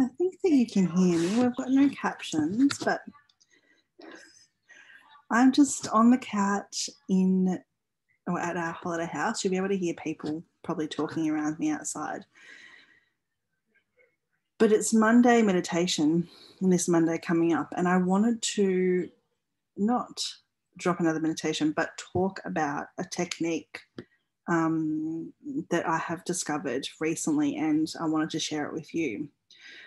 I think that you can hear me. We've got no captions, but I'm just on the couch at our holiday house. You'll be able to hear people probably talking around me outside. But it's Monday meditation, and this Monday coming up, and I wanted to not drop another meditation, but talk about a technique that I have discovered recently, and I wanted to share it with you.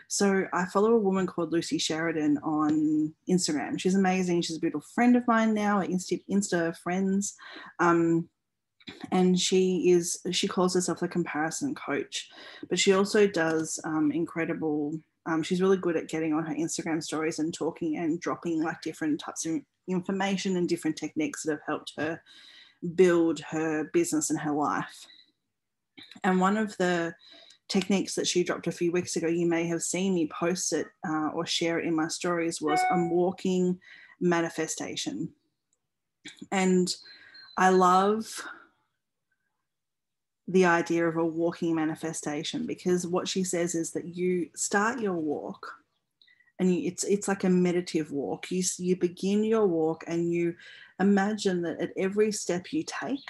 So I follow a woman called Lucy Sheridan on Instagram. She's amazing. She's a beautiful friend of mine now, Insta friends. And she calls herself a comparison coach, but she also does incredible. She's really good at getting on her Instagram stories and talking and dropping like different types of information and different techniques that have helped her build her business and her life. And one of the techniques that she dropped a few weeks ago, you may have seen me post it or share it in my stories, was a walking manifestation. And I love the idea of a walking manifestation, because what she says is that you start your walk and it's like a meditative walk. You begin your walk and you imagine that at every step you take,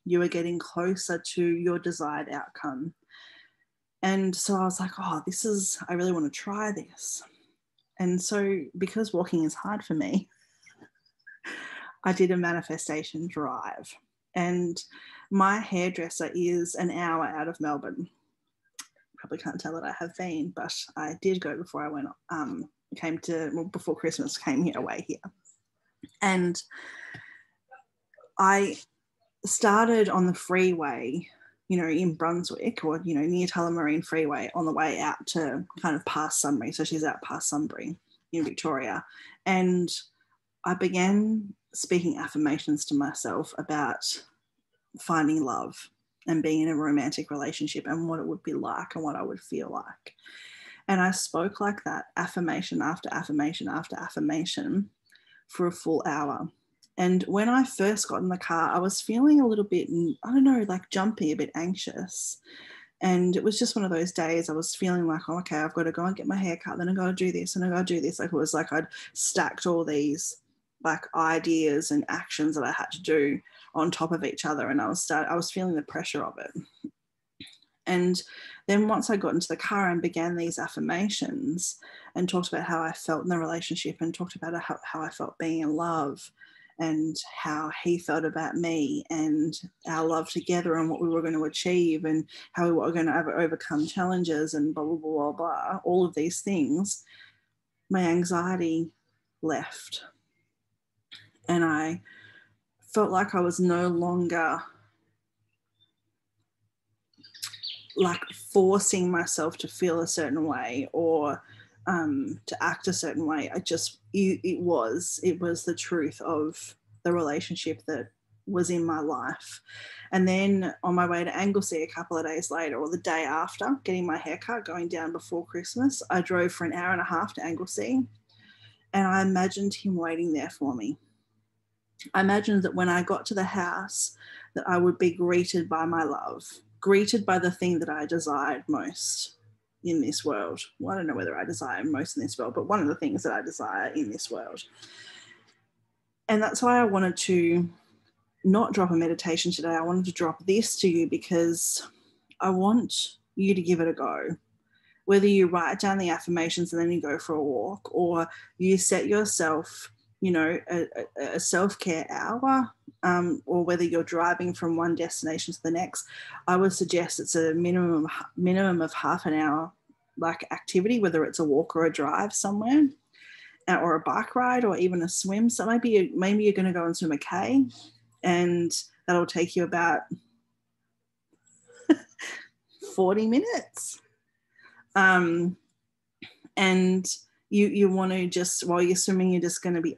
you are getting closer to your desired outcome. And so I was like, I really want to try this. And so because walking is hard for me, I did a manifestation drive. And my hairdresser is an hour out of Melbourne. Probably can't tell that I have been, but I did go before I went, before Christmas, came away here. And I started on the freeway, in Brunswick, or, near Tullamarine Freeway, on the way out to kind of past Sunbury. So she's out past Sunbury in Victoria. And I began speaking affirmations to myself about finding love and being in a romantic relationship and what it would be like and what I would feel like. And I spoke like that, affirmation after affirmation after affirmation, for a full hour. And when I first got in the car, I was feeling a little bit, like jumpy, a bit anxious. And it was just one of those days I was feeling like, okay, I've got to go and get my hair cut, then I've got to do this and I've got to do this. Like, it was like I'd stacked all these like ideas and actions that I had to do on top of each other. And I was feeling the pressure of it. And then once I got into the car and began these affirmations and talked about how I felt in the relationship and talked about how I felt being in love and how he felt about me and our love together and what we were going to achieve and how we were going to overcome challenges and blah, blah, blah, blah, blah, all of these things, my anxiety left. And I felt like I was no longer like forcing myself to feel a certain way or to act a certain way. It was the truth of the relationship that was in my life. And then on my way to Anglesea a couple of days later, or the day after getting my haircut, going down before Christmas, I drove for an hour and a half to Anglesea, and I imagined him waiting there for me. I imagined that when I got to the house that I would be greeted by my love, greeted by the thing that I desired most in this world. Well, I don't know whether I desire most in this world, but one of the things that I desire in this world. And that's why I wanted to not drop a meditation today. I wanted to drop this to you because I want you to give it a go. Whether you write down the affirmations and then you go for a walk, or you set yourself, a self-care hour, or whether you're driving from one destination to the next, I would suggest it's a minimum of half an hour like activity, whether it's a walk or a drive somewhere, or a bike ride, or even a swim. So maybe you're going to go and swim a K, and that'll take you about 40 minutes. And you want to just, while you're swimming, you're just going to be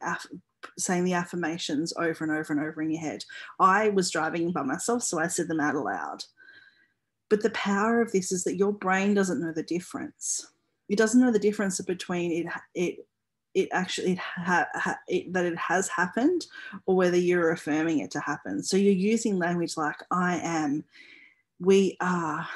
saying the affirmations over and over and over in your head. I was driving by myself, so I said them out aloud. But the power of this is that your brain doesn't know the difference. It doesn't know the difference between it has happened or whether you're affirming it to happen. So you're using language like I am, we are,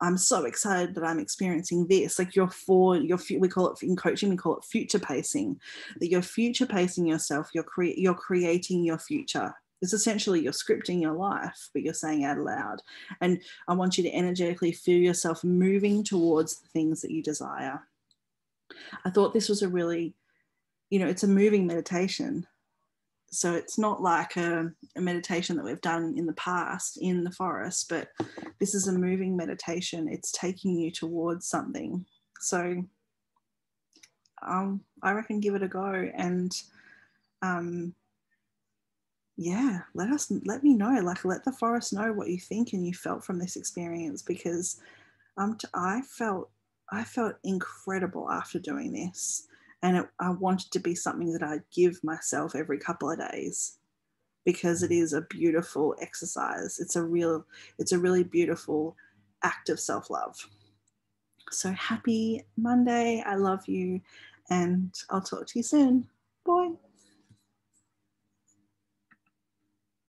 I'm so excited that I'm experiencing this. Like we call it in coaching, we call it future pacing. That you're future pacing yourself. You're creating your future. It's essentially you're scripting your life, but you're saying out loud. And I want you to energetically feel yourself moving towards the things that you desire. I thought this was a really, it's a moving meditation. So it's not like a meditation that we've done in the past in the forest, but this is a moving meditation. It's taking you towards something. So I reckon give it a go. And yeah, let me know, like let the forest know what you think and you felt from this experience, because I felt incredible after doing this. And I wanted to be something that I'd give myself every couple of days, because it is a beautiful exercise. It's a really beautiful act of self-love. So happy Monday. I love you, and I'll talk to you soon. Bye.